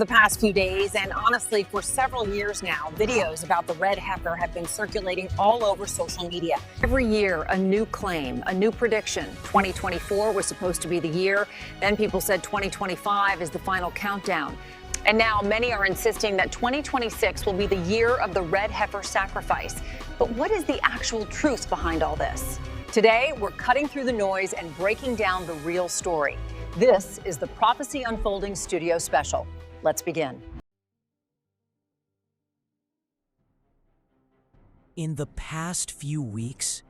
the past few days, and honestly, for several years now, videos about the Red Heifer have been circulating all over social media. Every year, a new claim, a new prediction. 2024 was supposed to be the year. Then people said 2025 is the final countdown. And now many are insisting that 2026 will be the year of the Red Heifer sacrifice. But what is the actual truth behind all this? Today, we're cutting through the noise and breaking down the real story. This is the Prophecy Unfolding Studio Special. Let's begin. In the past few weeks,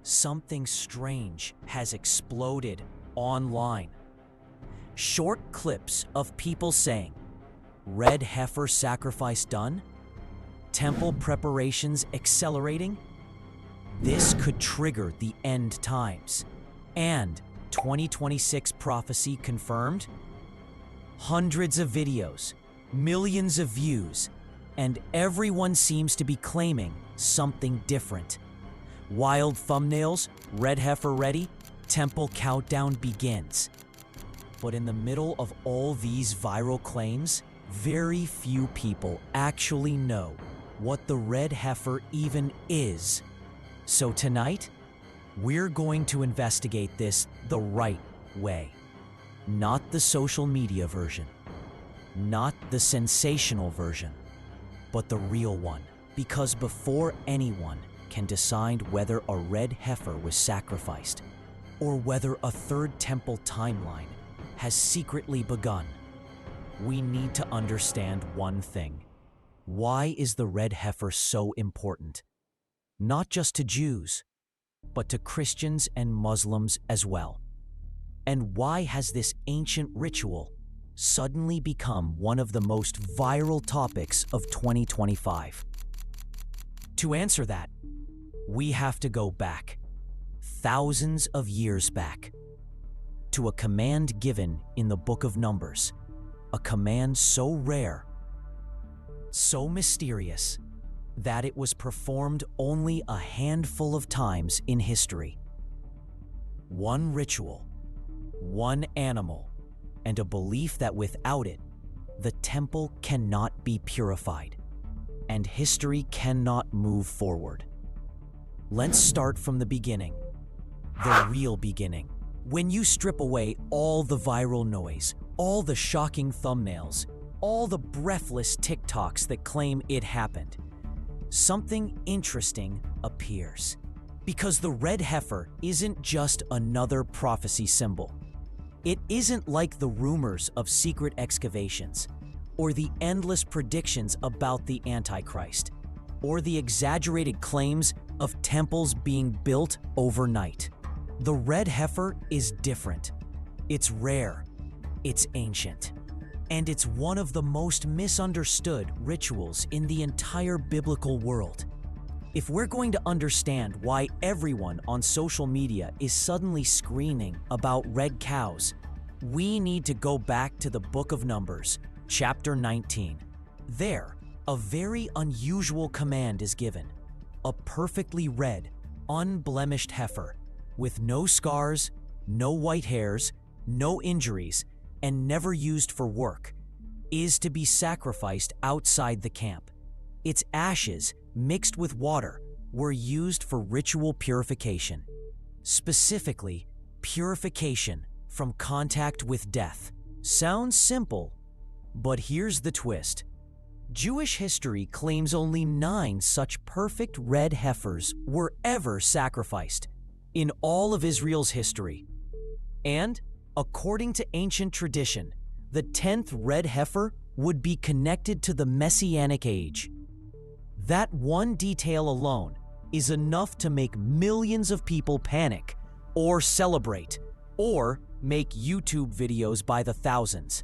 something strange has exploded online. Short clips of people saying, Red Heifer sacrifice done? Temple preparations accelerating? This could trigger the end times. And 2026 prophecy confirmed? Hundreds of videos, millions of views, and everyone seems to be claiming something different. Wild thumbnails, Red Heifer ready, temple countdown begins. But in the middle of all these viral claims, very few people actually know what the Red Heifer even is. So tonight, we're going to investigate this the right way. Not the social media version, not the sensational version, but the real one. Because before anyone can decide whether a Red Heifer was sacrificed or whether a third temple timeline has secretly begun, we need to understand one thing. Why is the Red Heifer so important? Not just to Jews, but to Christians and Muslims as well. And why has this ancient ritual suddenly become one of the most viral topics of 2025? To answer that, we have to go back, thousands of years back, to a command given in the book of Numbers, a command so rare, so mysterious, that it was performed only a handful of times in history. One ritual, one animal, and a belief that without it, the temple cannot be purified, and history cannot move forward. Let's start from the beginning, the real beginning. When you strip away all the viral noise, all the shocking thumbnails, all the breathless TikToks that claim it happened, something interesting appears. Because the Red Heifer isn't just another prophecy symbol. It isn't like the rumors of secret excavations, or the endless predictions about the Antichrist, or the exaggerated claims of temples being built overnight. The Red Heifer is different. It's rare, it's ancient, and it's one of the most misunderstood rituals in the entire biblical world. If we're going to understand why everyone on social media is suddenly screaming about red cows, we need to go back to the book of Numbers, chapter 19. There, a very unusual command is given. A perfectly red, unblemished heifer, with no scars, no white hairs, no injuries, and never used for work, is to be sacrificed outside the camp. Its ashes, mixed with water, were used for ritual purification. Specifically, purification from contact with death. Sounds simple, but here's the twist. Jewish history claims only 9 such perfect red heifers were ever sacrificed in all of Israel's history. And, according to ancient tradition, the 10th red heifer would be connected to the Messianic age. That one detail alone is enough to make millions of people panic, or celebrate, or make YouTube videos by the thousands.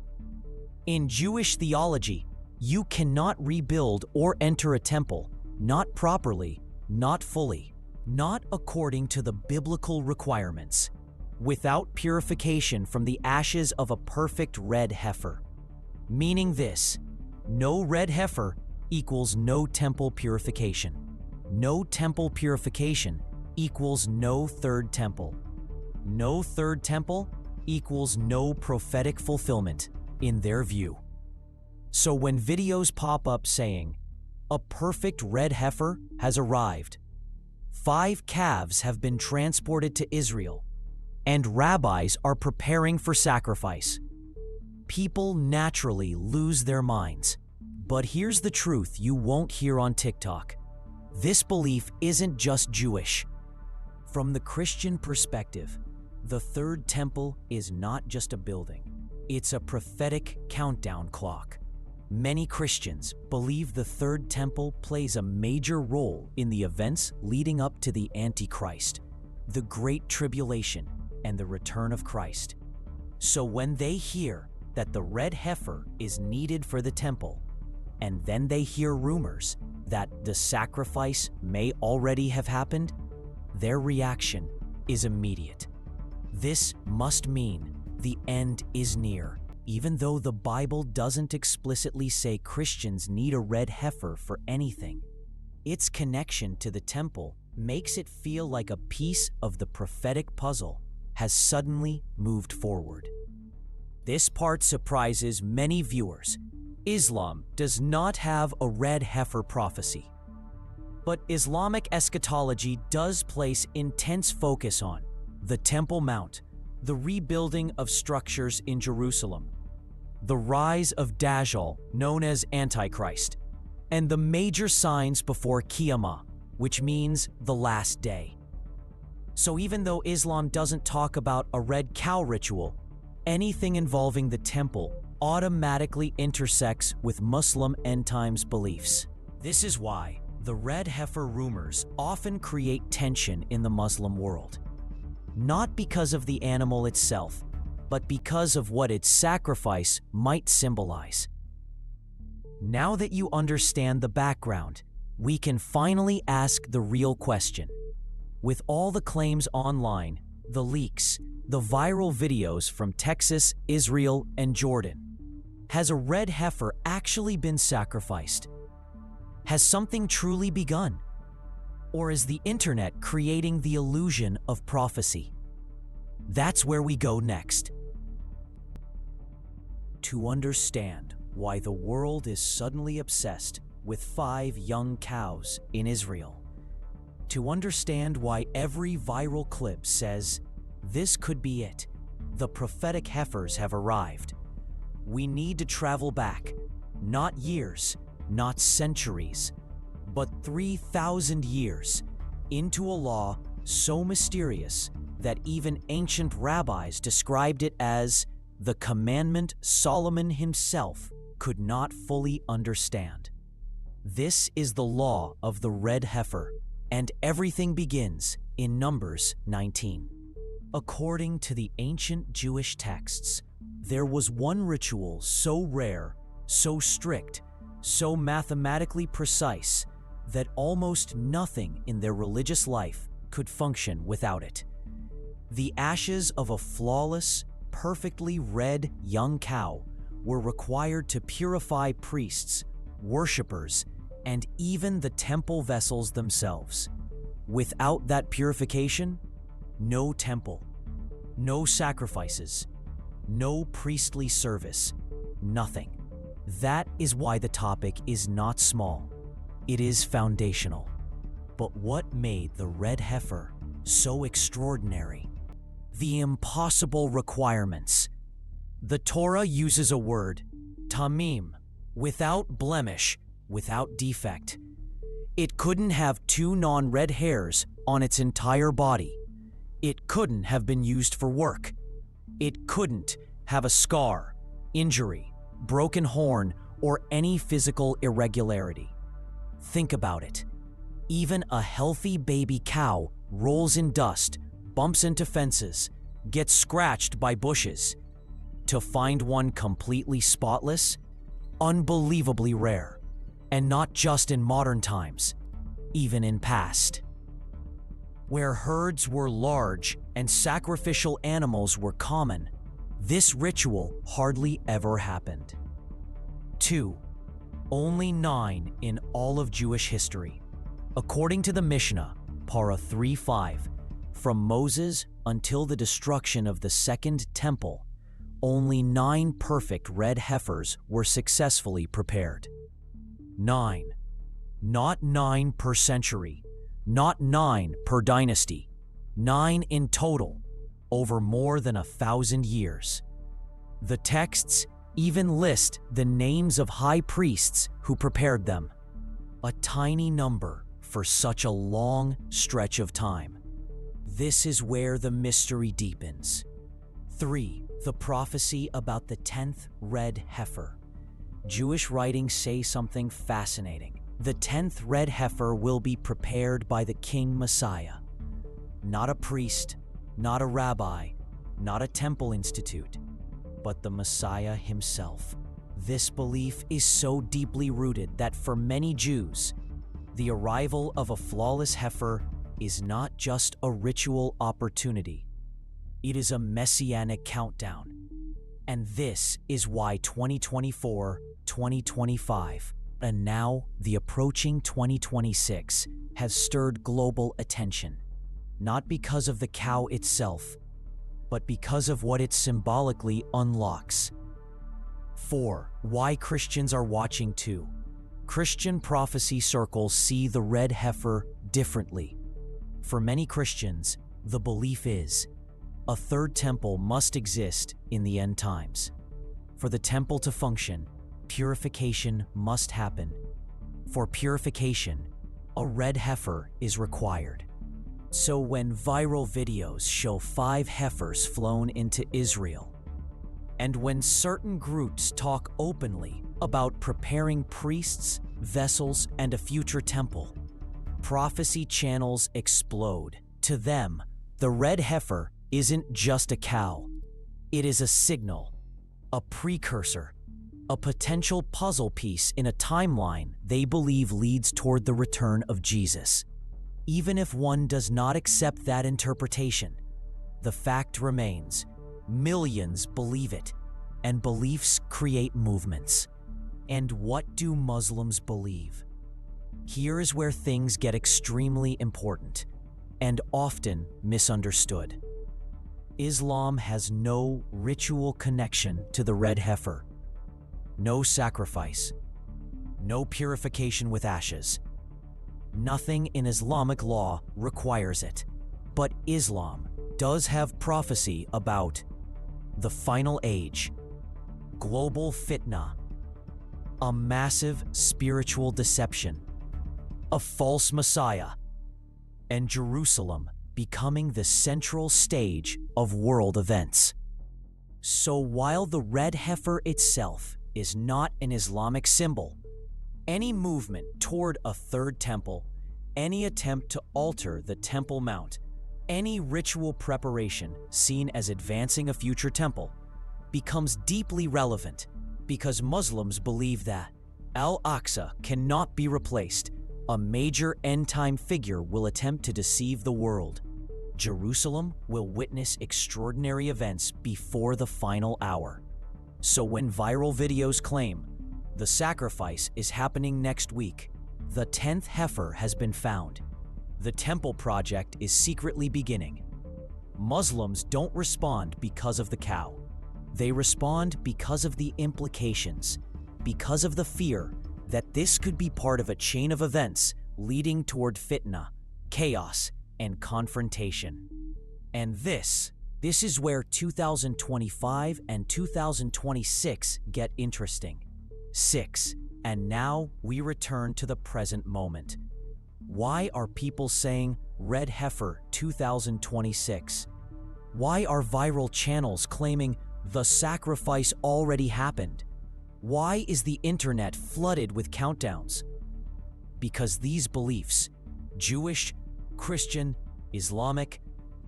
In Jewish theology, you cannot rebuild or enter a temple, not properly, not fully, not according to the biblical requirements, without purification from the ashes of a perfect red heifer. Meaning this, no red heifer equals no temple purification. No temple purification equals no third temple. No third temple equals no prophetic fulfillment in their view. So when videos pop up saying, "A perfect red heifer has arrived," 5 calves have been transported to Israel, and rabbis are preparing for sacrifice, people naturally lose their minds. But here's the truth you won't hear on TikTok. This belief isn't just Jewish. From the Christian perspective, the Third Temple is not just a building. It's a prophetic countdown clock. Many Christians believe the Third Temple plays a major role in the events leading up to the Antichrist, the Great Tribulation, and the return of Christ. So when they hear that the red heifer is needed for the temple, and then they hear rumors that the sacrifice may already have happened, their reaction is immediate. This must mean the end is near. Even though the Bible doesn't explicitly say Christians need a red heifer for anything, its connection to the temple makes it feel like a piece of the prophetic puzzle has suddenly moved forward. This part surprises many viewers. Islam does not have a red heifer prophecy. But Islamic eschatology does place intense focus on the Temple Mount, the rebuilding of structures in Jerusalem, the rise of Dajjal, known as Antichrist, and the major signs before Qiyamah, which means the last day. So even though Islam doesn't talk about a red cow ritual, anything involving the temple automatically intersects with Muslim end times beliefs. This is why the red heifer rumors often create tension in the Muslim world. Not because of the animal itself, but because of what its sacrifice might symbolize. Now that you understand the background, we can finally ask the real question. With all the claims online, the leaks, the viral videos from Texas, Israel, and Jordan, has a red heifer actually been sacrificed? Has something truly begun? Or is the internet creating the illusion of prophecy? That's where we go next. To understand why the world is suddenly obsessed with 5 young cows in Israel. To understand why every viral clip says, "This could be it. The prophetic heifers have arrived." We need to travel back, not years, not centuries, but 3,000 years, into a law so mysterious that even ancient rabbis described it as the commandment Solomon himself could not fully understand. This is the law of the red heifer, and everything begins in Numbers 19. According to the ancient Jewish texts, there was one ritual so rare, so strict, so mathematically precise, that almost nothing in their religious life could function without it. The ashes of a flawless, perfectly red young cow were required to purify priests, worshippers, and even the temple vessels themselves. Without that purification, no temple, no sacrifices, no priestly service, nothing. That is why the topic is not small. It is foundational. But what made the red heifer so extraordinary? The impossible requirements. The Torah uses a word, tamim, without blemish, without defect. It couldn't have 2 non-red hairs on its entire body. It couldn't have been used for work. It couldn't have a scar, injury, broken horn, or any physical irregularity. Think about it. Even a healthy baby cow rolls in dust, bumps into fences, gets scratched by bushes. To find one completely spotless, unbelievably rare. And not just in modern times, even in past. Where herds were large and sacrificial animals were common, this ritual hardly ever happened. 2. Only 9 in all of Jewish history. According to the Mishnah, Para 3:5, from Moses until the destruction of the Second Temple, only 9 perfect red heifers were successfully prepared. 9. Not 9 per century, not 9 per dynasty, 9 in total, over more than 1,000 years. The texts even list the names of high priests who prepared them. A tiny number for such a long stretch of time. This is where the mystery deepens. 3. The prophecy about the 10th red heifer. Jewish writings say something fascinating. The 10th red heifer will be prepared by the King Messiah. Not a priest, not a rabbi, not a temple institute, but the Messiah himself. This belief is so deeply rooted that for many Jews, the arrival of a flawless heifer is not just a ritual opportunity. It is a messianic countdown. And this is why 2024, 2025, and now the approaching 2026 has stirred global attention. Not because of the cow itself, but because of what it symbolically unlocks. 4. Why Christians are watching too. Christian prophecy circles see the red heifer differently. For many Christians, the belief is a third temple must exist in the end times. For the temple to function, purification must happen. For purification, a red heifer is required. So when viral videos show 5 heifers flown into Israel, and when certain groups talk openly about preparing priests, vessels, and a future temple, prophecy channels explode. To them, the red heifer isn't just a cow. It is a signal, a precursor, a potential puzzle piece in a timeline they believe leads toward the return of Jesus. Even if one does not accept that interpretation, the fact remains, millions believe it, and beliefs create movements. And what do Muslims believe? Here is where things get extremely important and often misunderstood. Islam has no ritual connection to the red heifer. No sacrifice. No purification with ashes. Nothing in Islamic law requires it. But Islam does have prophecy about the final age, global fitna, a massive spiritual deception, a false messiah, and Jerusalem becoming the central stage of world events. So while the red heifer itself is not an Islamic symbol, any movement toward a third temple, any attempt to alter the Temple Mount, any ritual preparation seen as advancing a future temple, becomes deeply relevant because Muslims believe that Al-Aqsa cannot be replaced. A major end-time figure will attempt to deceive the world. Jerusalem will witness extraordinary events before the final hour. So when viral videos claim the sacrifice is happening next week, the 10th heifer has been found, the temple project is secretly beginning, Muslims don't respond because of the cow. They respond because of the implications, because of the fear that this could be part of a chain of events leading toward fitna, chaos, and confrontation. And this is where 2025 and 2026 get interesting. 6. And now we return to the present moment. Why are people saying Red Heifer 2026? Why are viral channels claiming the sacrifice already happened? Why is the internet flooded with countdowns? Because these beliefs, Jewish, Christian, Islamic,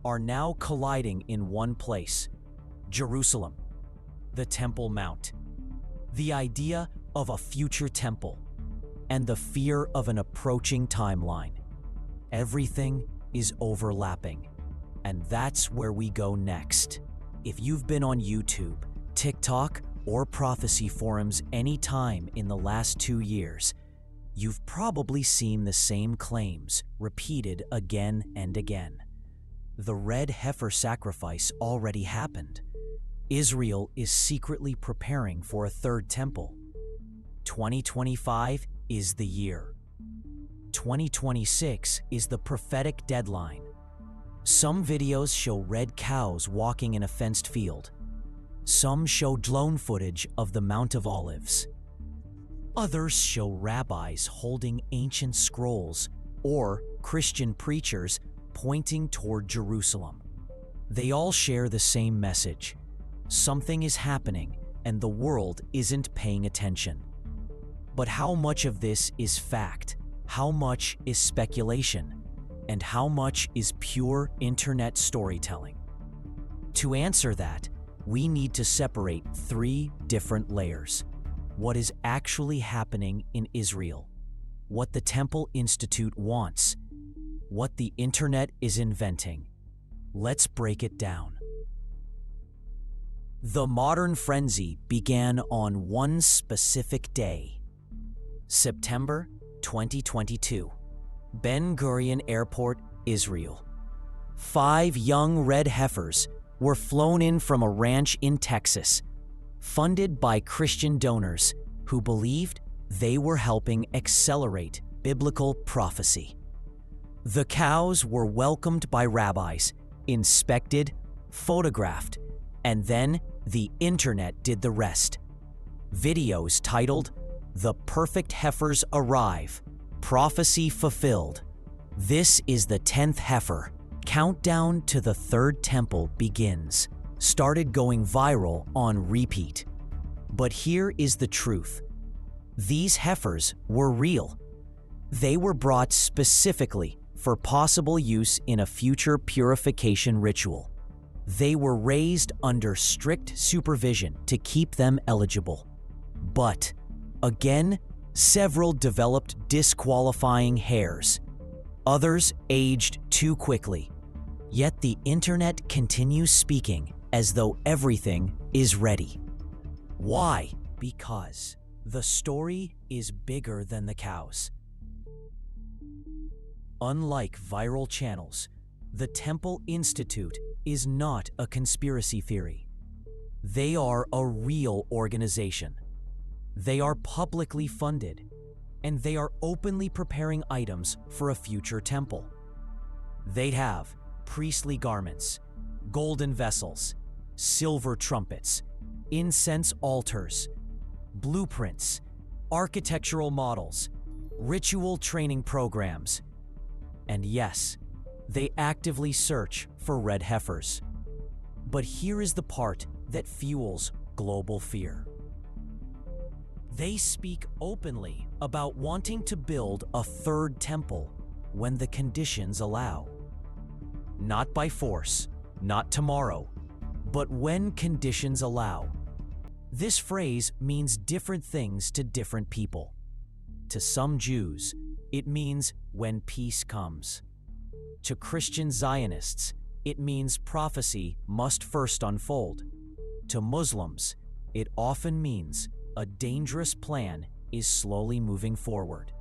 are now colliding in one place: Jerusalem, the Temple Mount, the idea of a future temple, and the fear of an approaching timeline. Everything is overlapping, and that's where we go next. If you've been on YouTube, TikTok, or prophecy forums any time in the last 2 years, you've probably seen the same claims repeated again and again. The Red Heifer sacrifice already happened. Israel is secretly preparing for a third temple. 2025 is the year. 2026 is the prophetic deadline. Some videos show red cows walking in a fenced field. Some show drone footage of the Mount of Olives. Others show rabbis holding ancient scrolls or Christian preachers pointing toward Jerusalem. They all share the same message. Something is happening and the world isn't paying attention. But how much of this is fact? How much is speculation? And how much is pure internet storytelling? To answer that, we need to separate three different layers. What is actually happening in Israel, what the Temple Institute wants, what the internet is inventing. Let's break it down. The modern frenzy began on one specific day, September 2022, Ben Gurion Airport, Israel. 5 young Red Heifers were flown in from a ranch in Texas, funded by Christian donors who believed they were helping accelerate biblical prophecy. The cows were welcomed by rabbis, inspected, photographed, and then the internet did the rest. Videos titled, "The Perfect Heifers Arrive, Prophecy Fulfilled. This is the 10th heifer. Countdown to the third temple begins," started going viral on repeat. But here is the truth. These heifers were real. They were brought specifically for possible use in a future purification ritual. They were raised under strict supervision to keep them eligible. But, again, several developed disqualifying hairs. Others aged too quickly. Yet the internet continues speaking as though everything is ready. Why? Because the story is bigger than the cows. Unlike viral channels, the Temple Institute is not a conspiracy theory. They are a real organization. They are publicly funded, and they are openly preparing items for a future temple. They have priestly garments, golden vessels, silver trumpets, incense altars, blueprints, architectural models, ritual training programs, and yes, they actively search for red heifers. But here is the part that fuels global fear. They speak openly about wanting to build a third temple when the conditions allow. Not by force, not tomorrow, but when conditions allow. This phrase means different things to different people. To some Jews, it means when peace comes. To Christian Zionists, it means prophecy must first unfold. To Muslims, it often means a dangerous plan is slowly moving forward.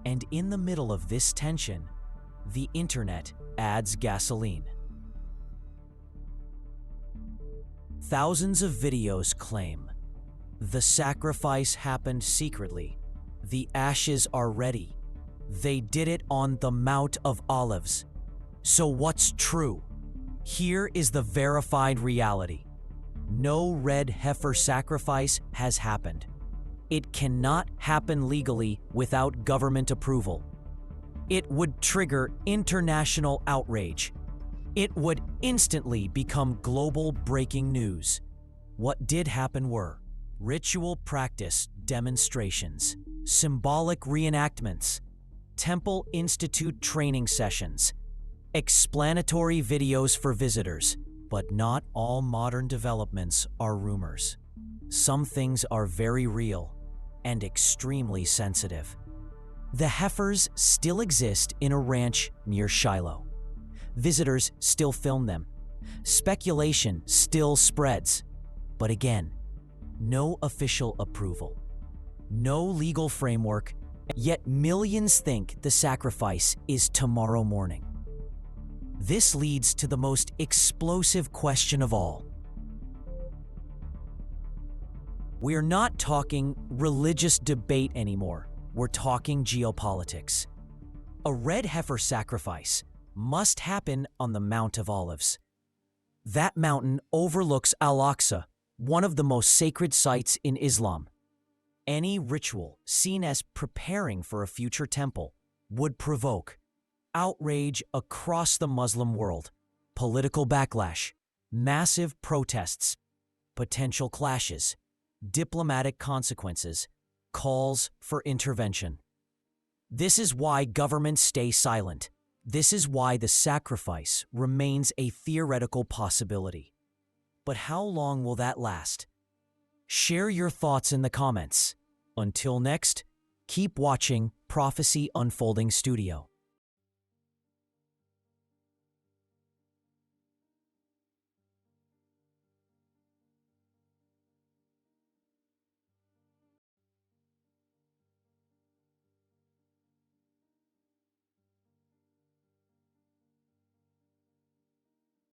And in the middle of this tension, the internet adds gasoline. Thousands of videos claim the sacrifice happened secretly. The ashes are ready. They did it on the Mount of Olives. So what's true? Here is the verified reality. No red heifer sacrifice has happened. It cannot happen legally without government approval. It would trigger international outrage. It would instantly become global breaking news. What did happen were ritual practice demonstrations, symbolic reenactments, Temple Institute training sessions, explanatory videos for visitors. But not all modern developments are rumors. Some things are very real and extremely sensitive. The heifers still exist in a ranch near Shiloh. Visitors still film them. Speculation still spreads. But again, no official approval, no legal framework, yet millions think the sacrifice is tomorrow morning. This leads to the most explosive question of all. We're not talking religious debate anymore. We're talking geopolitics. A red heifer sacrifice must happen on the Mount of Olives. That mountain overlooks Al-Aqsa, one of the most sacred sites in Islam. Any ritual seen as preparing for a future temple would provoke outrage across the Muslim world, political backlash, massive protests, potential clashes, diplomatic consequences, calls for intervention. This is why governments stay silent. This is why the sacrifice remains a theoretical possibility. But how long will that last? Share your thoughts in the comments. Until next, keep watching Prophecy Unfolding Studio.